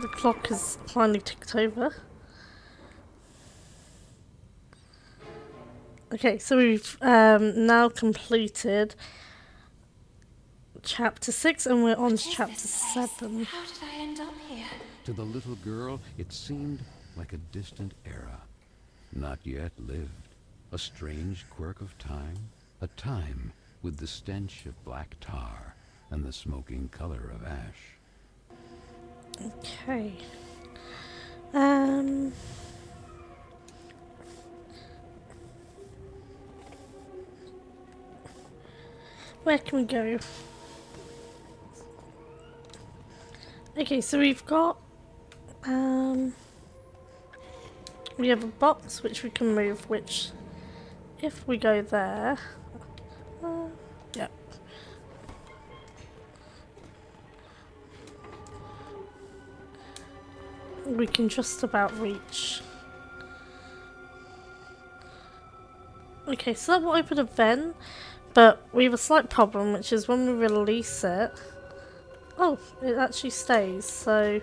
The clock has finally ticked over. Okay, so we've now completed chapter 6 and we're on to chapter 7. How did I end up here? To the little girl, it seemed like a distant era, not yet lived. A strange quirk of time, a time with the stench of black tar and the smoking color of ash. Okay. Where can we go? Okay, so we've got we have a box which we can move, which if we go there, yeah. We can just about reach. Okay, so that will open a vent, but we have a slight problem, which is when we release it. Oh, it actually stays, so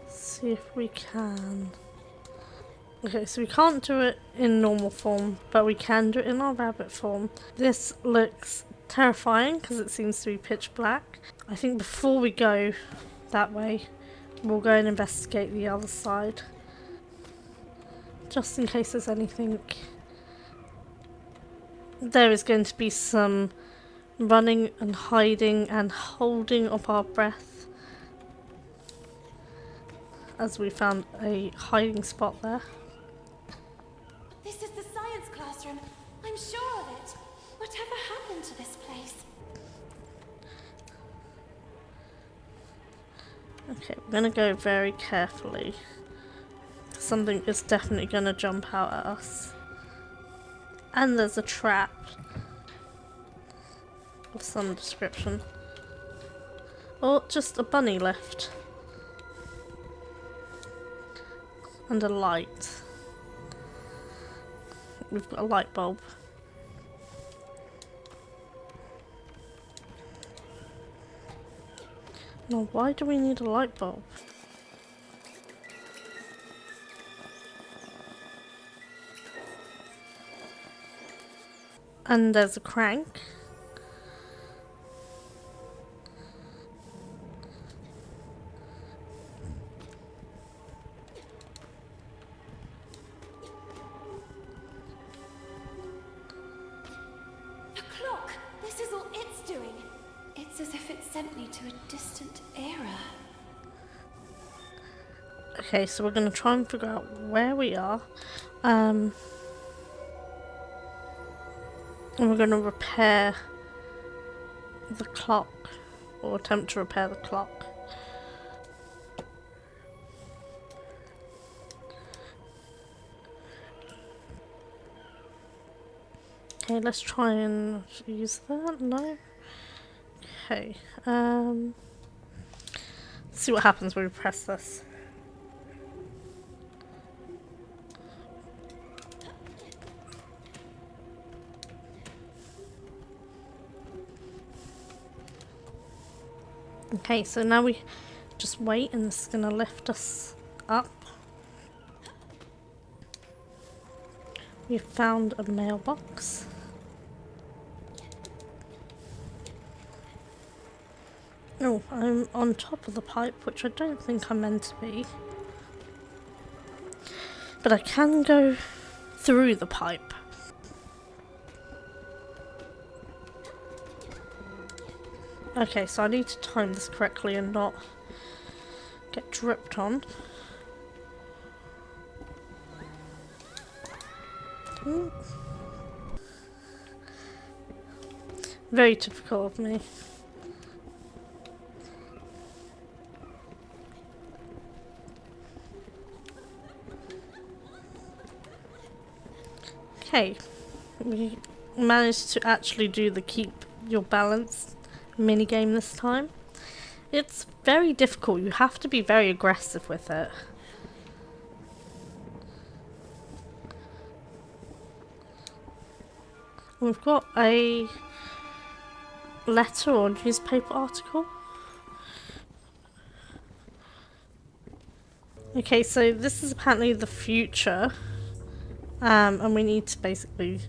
see if we can. Okay, so we can't do it in normal form, but we can do it in our rabbit form. This looks terrifying because it seems to be pitch black. I think before we go that way, we'll go and investigate the other side. Just in case there's anything. There is going to be some running and hiding and holding of our breath, as we found a hiding spot there. This is the science classroom. I'm sure of it. Whatever happened to this place? Okay, we're going to go very carefully. Something is definitely going to jump out at us. And there's a trap of some description. Or just a bunny left. And a light. We've got a light bulb. Now, why do we need a light bulb? And there's a crank. The clock! This is all it's doing. It's as if it sent me to a distant era. Okay, so we're going to try and figure out where we are. And we're going to repair the clock, or attempt to repair the clock. Okay, let's try and use that. No? Okay, let's see what happens when we press this. Okay, so now we just wait and this is going to lift us up. We've found a mailbox. Oh, I'm on top of the pipe, which I don't think I'm meant to be. But I can go through the pipe. Okay, so I need to time this correctly and not get dripped on. Ooh. Very typical of me. Okay, we managed to actually do the keep your balance minigame this time. It's very difficult, you have to be very aggressive with it. We've got a letter or newspaper article. Okay, so this is apparently the future, and we need to basically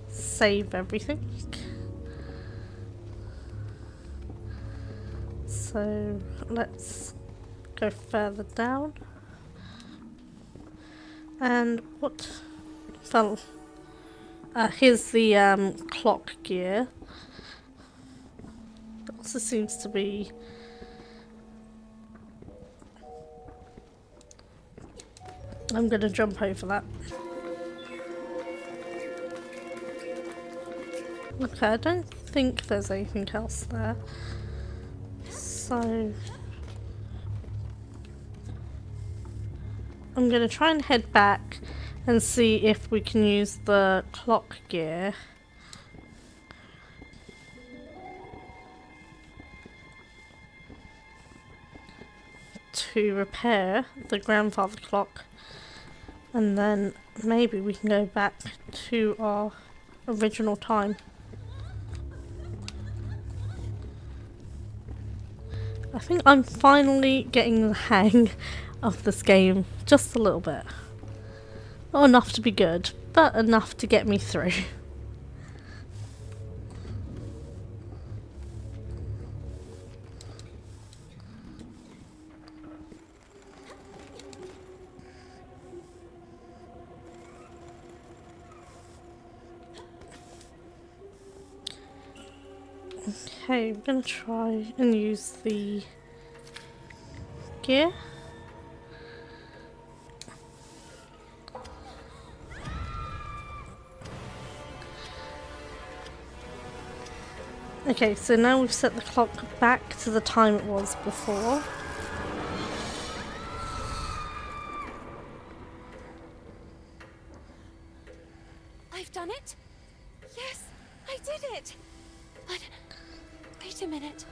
save everything. So let's go further down. And what fell? Here's the clock gear. It also seems to be I'm gonna jump over that. Okay, I don't think there's anything else there. So I'm gonna try and head back and see if we can use the clock gear to repair the grandfather clock, and then maybe we can go back to our original time. I think I'm finally getting the hang of this game just a little bit. Not enough to be good, but enough to get me through. Okay, we're gonna try and use the gear. Okay, so now we've set the clock back to the time it was before. I've done it? Yes, I did it! But wait a minute.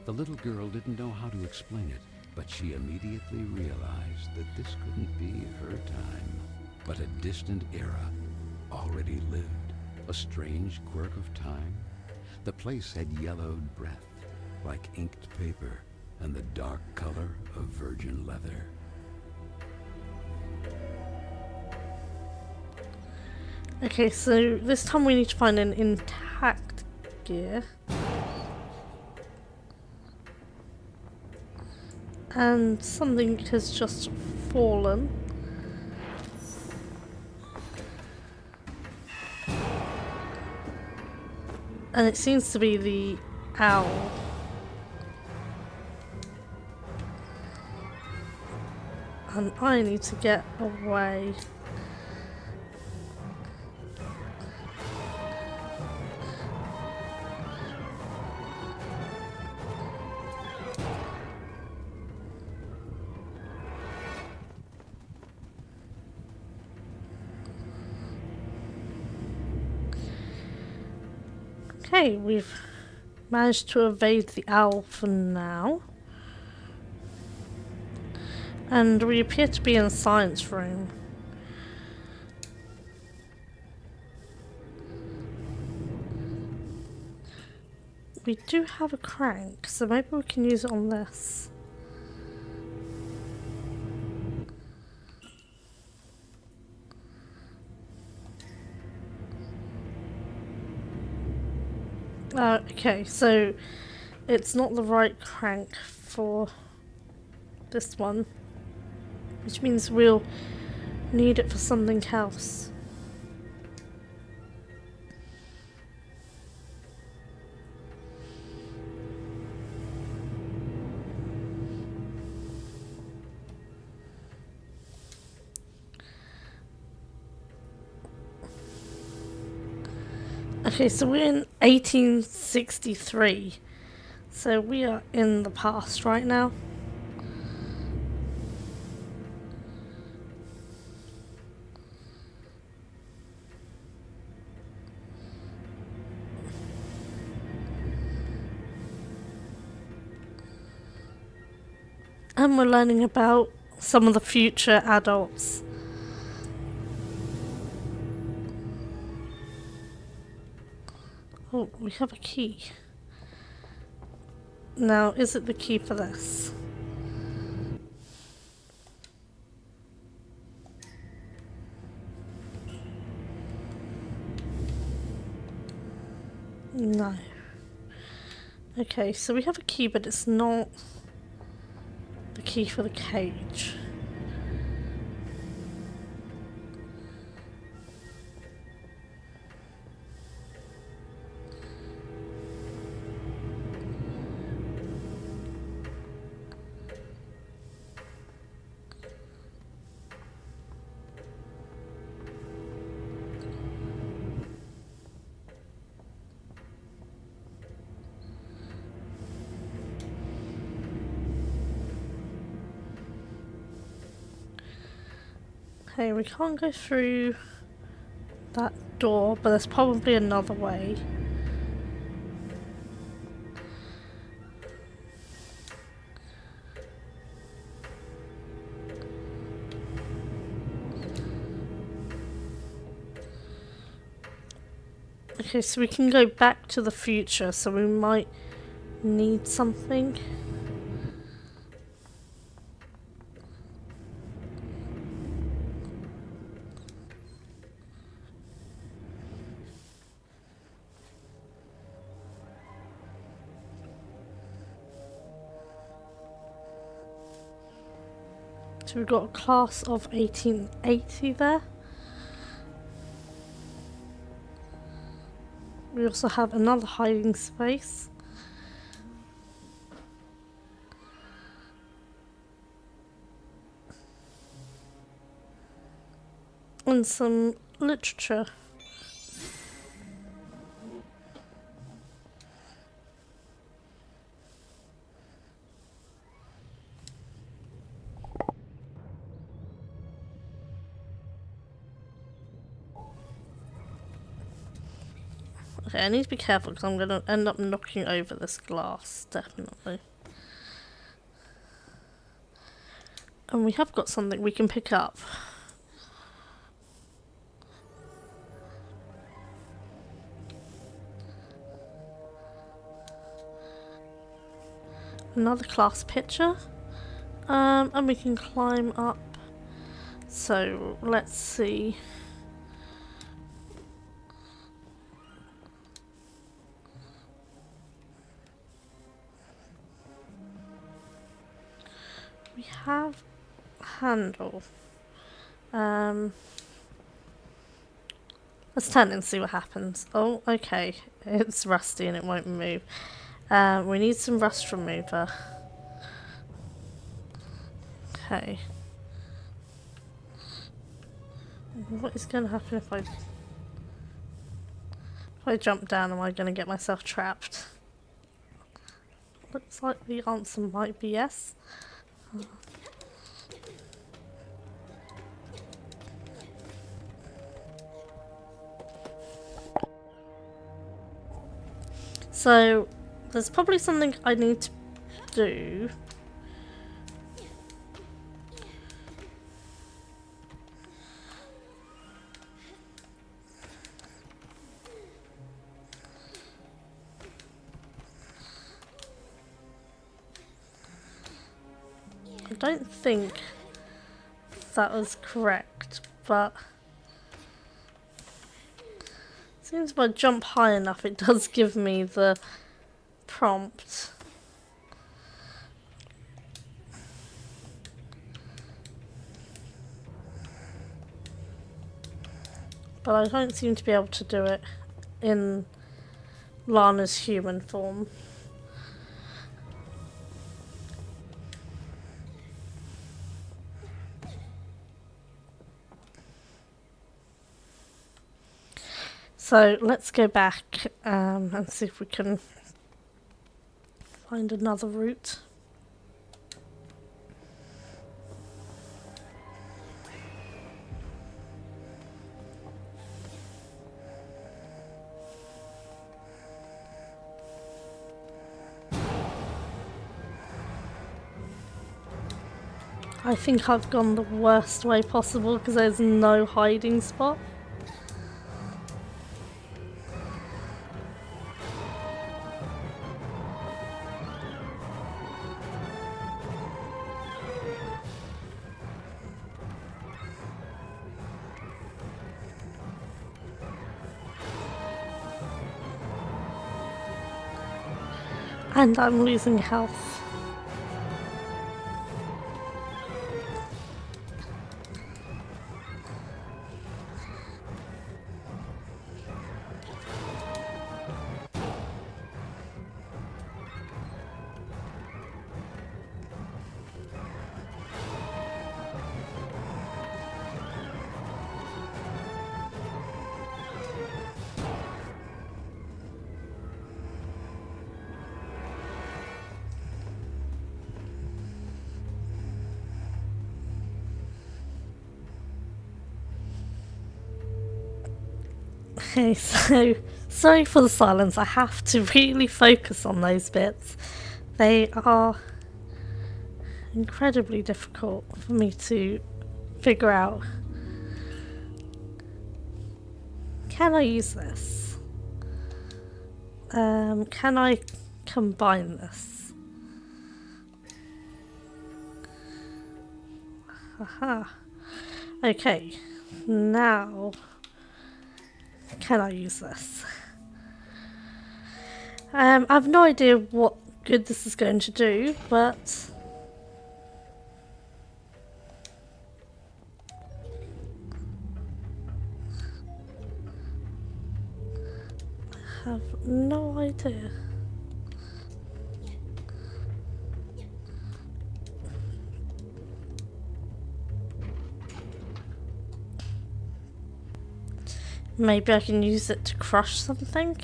The little girl didn't know how to explain it, but she immediately realized that this couldn't be her time, but a distant era already lived. A strange quirk of time. The place had yellowed breath, like inked paper, and the dark color of virgin leather. Okay, so this time we need to find an intact gear. And something has just fallen. And it seems to be the owl. And I need to get away. Okay, we've managed to evade the owl for now. And we appear to be in a science room. We do have a crank, so maybe we can use it on this. Okay, so it's not the right crank for this one, which means we'll need it for something else. Okay, so we're in 1863, so we are in the past right now. And we're learning about some of the future adults. Oh, we have a key. Now, is it the key for this? No. Okay, so we have a key, but it's not the key for the cage. Okay, we can't go through that door, but there's probably another way. Okay, so we can go back to the future, so we might need something. So we've got a class of 1880 there. We also have another hiding space. And some literature. Okay, I need to be careful because I'm going to end up knocking over this glass, definitely. And we have got something we can pick up. Another class picture. And we can climb up. So, let's see. We have a handle. Let's turn it and see what happens. Oh, okay. It's rusty and it won't move. We need some rust remover. Okay. What is going to happen if I jump down? Am I going to get myself trapped? Looks like the answer might be yes. So, there's probably something I need to do. I don't think that was correct, but seems if I jump high enough it does give me the prompt. But I don't seem to be able to do it in Lana's human form. So let's go back and see if we can find another route. I think I've gone the worst way possible because there's no hiding spot. And I'm losing health. Okay, so sorry for the silence. I have to really focus on those bits. They are incredibly difficult for me to figure out. Can I use this? Can I combine this? Aha. Okay, now can I use this? I have no idea what good this is going to do, but I have no idea. Maybe I can use it to crush something?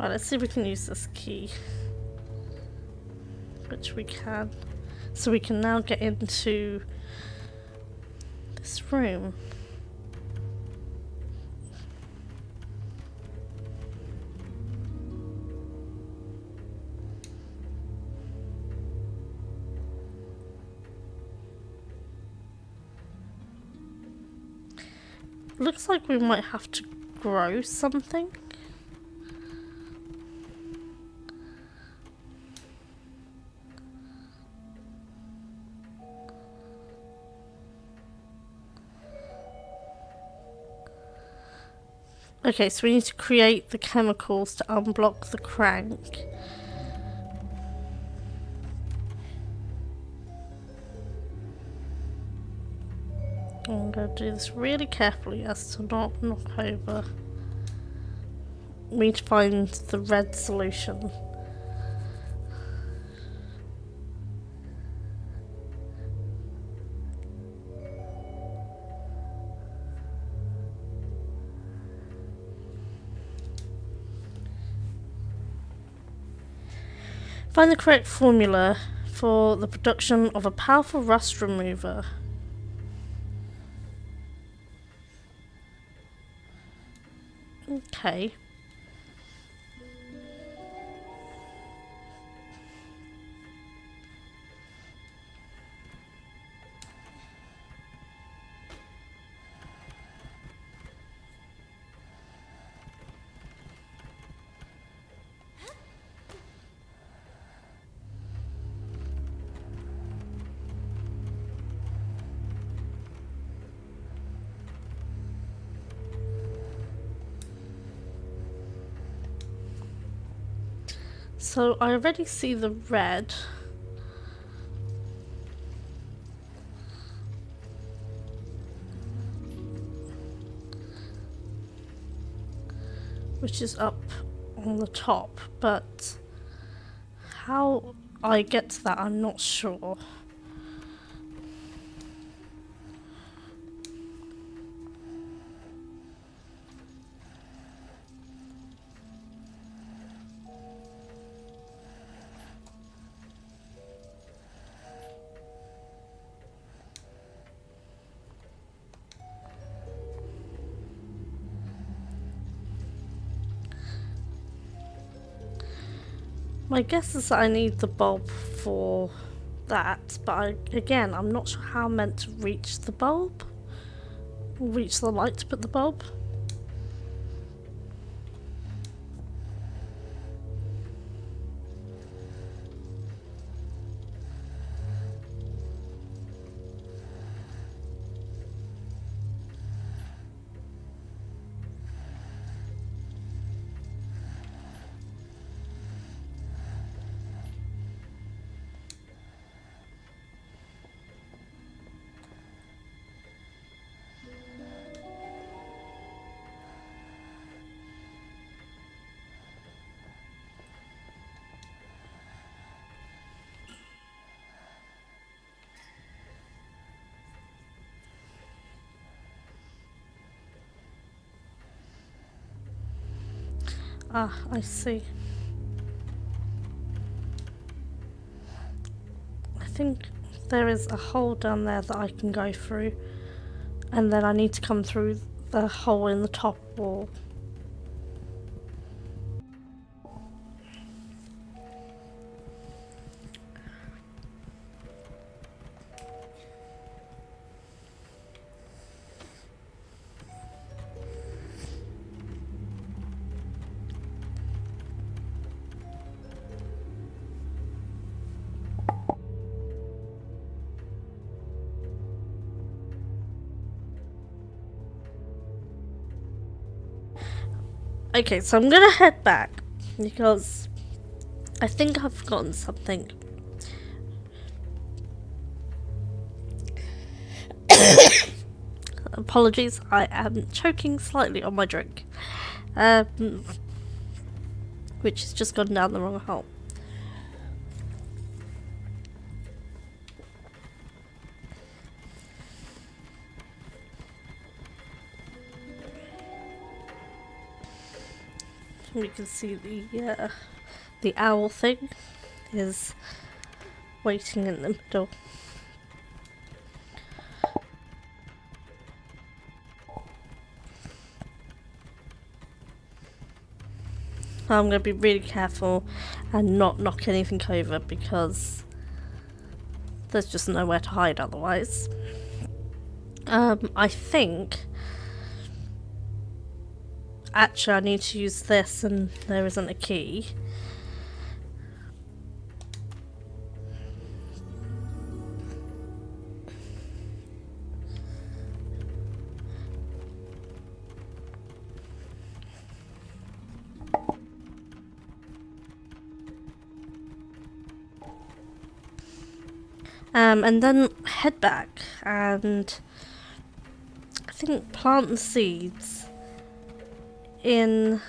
Right, let's see if we can use this key. Which we can. So we can now get into this room. Looks like we might have to grow something. Okay, so we need to create the chemicals to unblock the crank. I'm going to do this really carefully as to not knock over. We need to find the red solution. Find the correct formula for the production of a powerful rust remover. Okay. So I already see the red. Which is up on the top, but how I get to that I'm not sure. My guess is that I need the bulb for that, but again, I'm not sure how I'm meant to reach the bulb. Reach the light to put the bulb. Ah, I see. I think there is a hole down there that I can go through, and then I need to come through the hole in the top wall. Okay, so I'm gonna head back because I think I've forgotten something. Apologies, I am choking slightly on my drink, which has just gone down the wrong hole. We can see the owl thing is waiting in the middle. I'm going to be really careful and not knock anything over because there's just nowhere to hide otherwise. I think actually I need to use this and there isn't a key. And then head back and I think plant the seeds in...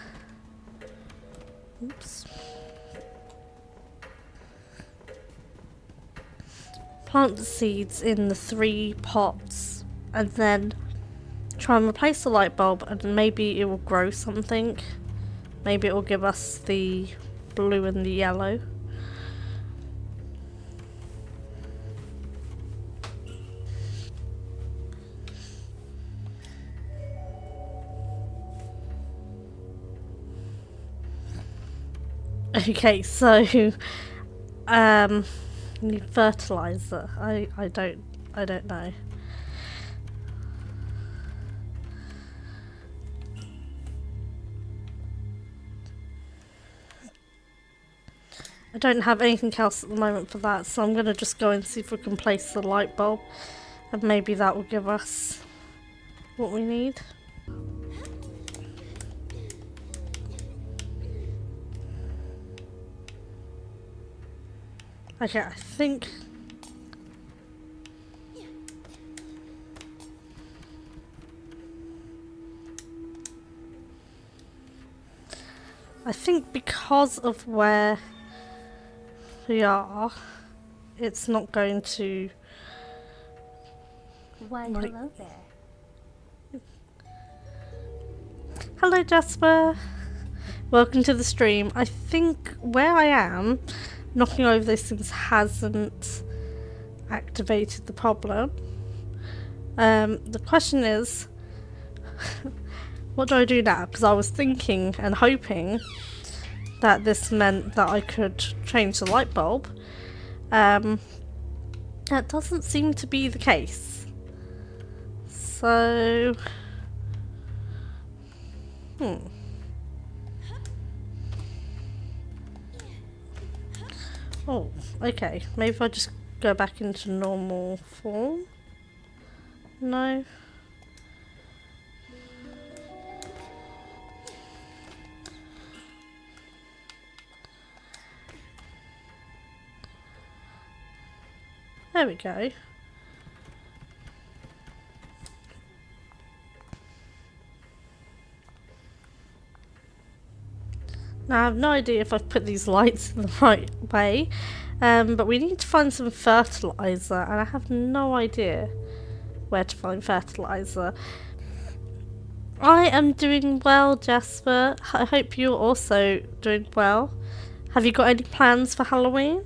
Oops. Plant the seeds in the 3 pots and then try and replace the light bulb and maybe it will grow something. Maybe it will give us the blue and the yellow. Okay, so need fertilizer. I don't know. I don't have anything else at the moment for that, so I'm gonna just go and see if we can place the light bulb and maybe that will give us what we need. Okay, I think because of where we are, it's not going to... Why, like... hello there. Hello Jasper! Welcome to the stream. I think where I am, knocking over those things hasn't activated the problem. The question is, what do I do now? Because I was thinking and hoping that this meant that I could change the light bulb. That doesn't seem to be the case. So... Oh, okay. Maybe if I just go back into normal form? No? There we go. Now I have no idea if I've put these lights in the right way, but we need to find some fertilizer and I have no idea where to find fertilizer. I am doing well, Jasper. I hope you're also doing well. Have you got any plans for Halloween?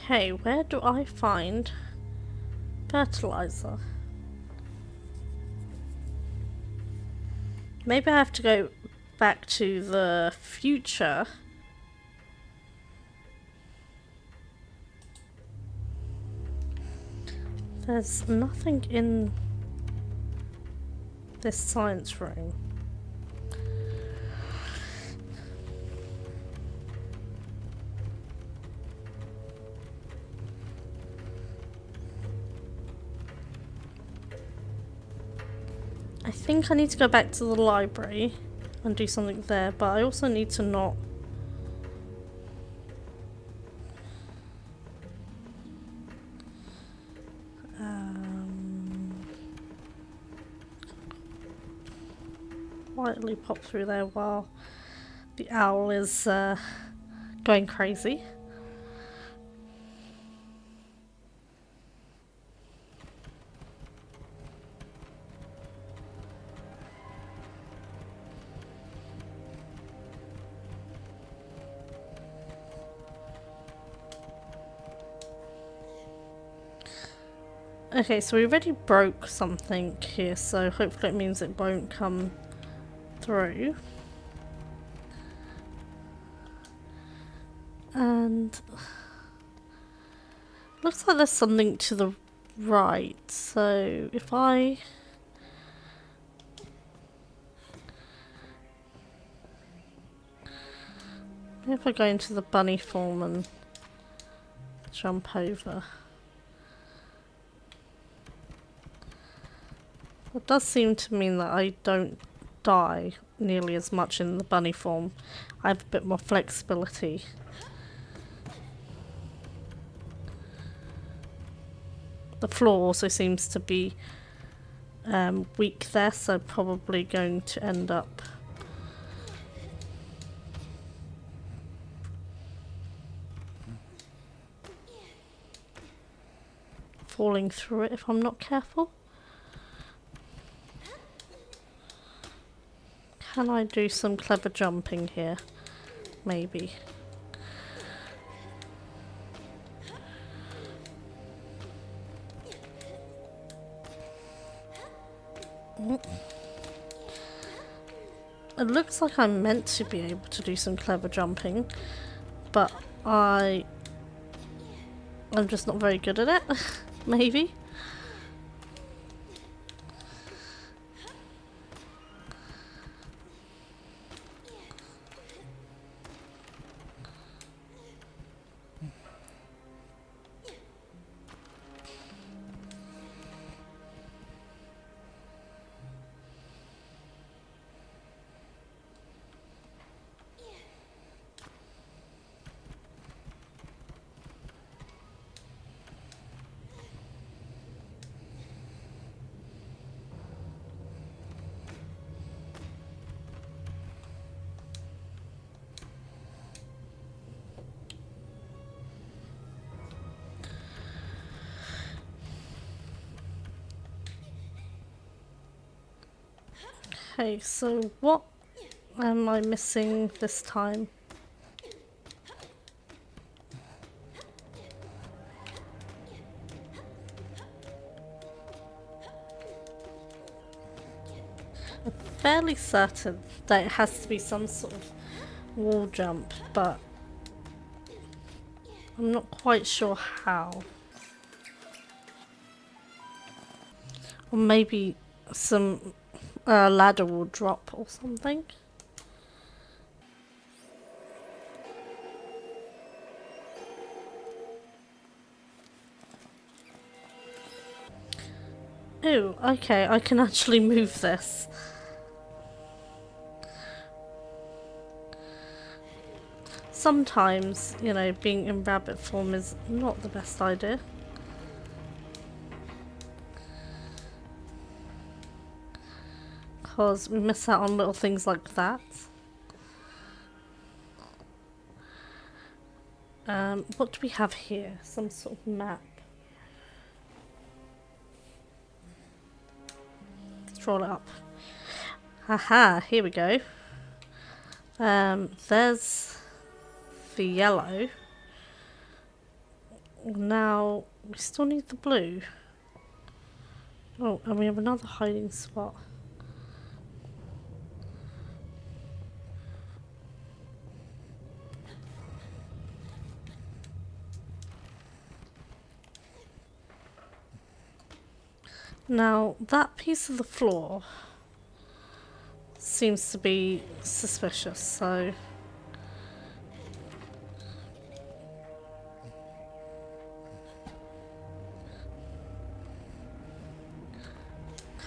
Okay, where do I find fertilizer? Maybe I have to go back to the future. There's nothing in this science room. I think I need to go back to the library and do something there, but I also need to not... quietly pop through there while the owl is going crazy. Okay, so we already broke something here, so hopefully it means it won't come through. And looks like there's something to the right, so if I go into the bunny form and jump over. It does seem to mean that I don't die nearly as much in the bunny form. I have a bit more flexibility. The floor also seems to be weak there, so probably going to end up falling through it if I'm not careful. Can I do some clever jumping here? Maybe. It looks like I'm meant to be able to do some clever jumping, but I'm just not very good at it. Maybe. Okay, so what am I missing this time? fairly certain that it has to be some sort of wall jump, but I'm not quite sure how. Or maybe some ladder will drop or something. Oh, okay, I can actually move this. Sometimes, you know, being in rabbit form is not the best idea. Because we miss out on little things like that. What do we have here? Some sort of map. Let's roll it up. Haha, here we go. There's the yellow. Now, we still need the blue. Oh, and we have another hiding spot. Now, that piece of the floor seems to be suspicious, so...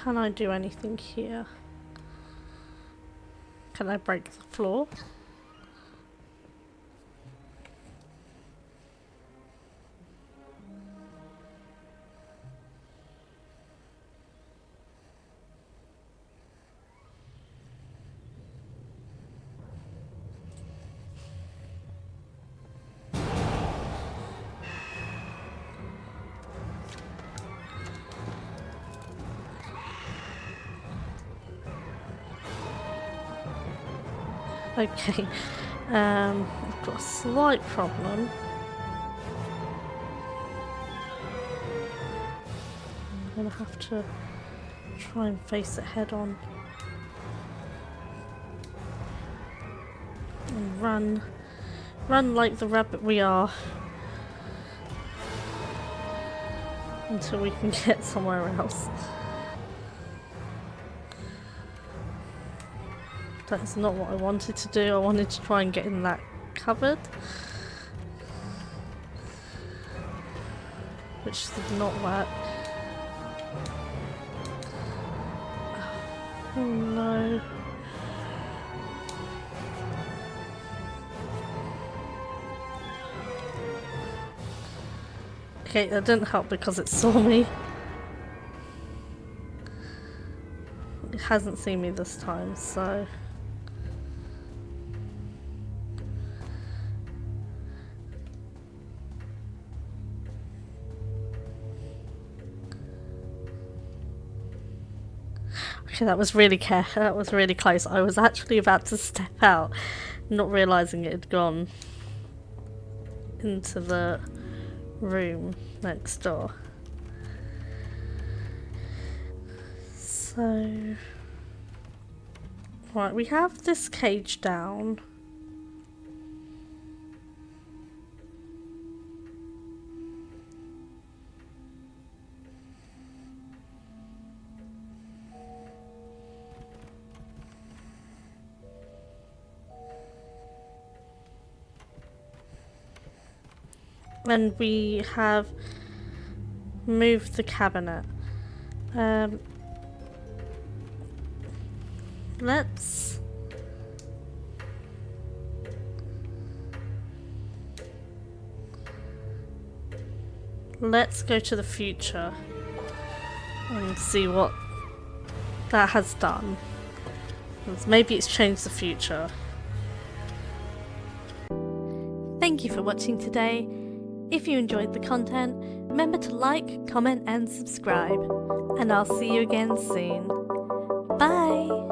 Can I do anything here? Can I break the floor? Okay, I've got a slight problem. I'm gonna have to try and face it head on. And run. Run like the rabbit we are. Until we can get somewhere else. That's not what I wanted to do. I wanted to try and get in that cupboard. Which did not work. Oh no. Okay, that didn't help because it saw me. It hasn't seen me this time, so... Okay, that was really close. I was actually about to step out, not realising it had gone into the room next door. So... Right, we have this cage down. And we have moved the cabinet. Let's go to the future and see what that has done. 'Cause maybe it's changed the future. Thank you for watching today. If you enjoyed the content, remember to like, comment and subscribe. And I'll see you again soon. Bye!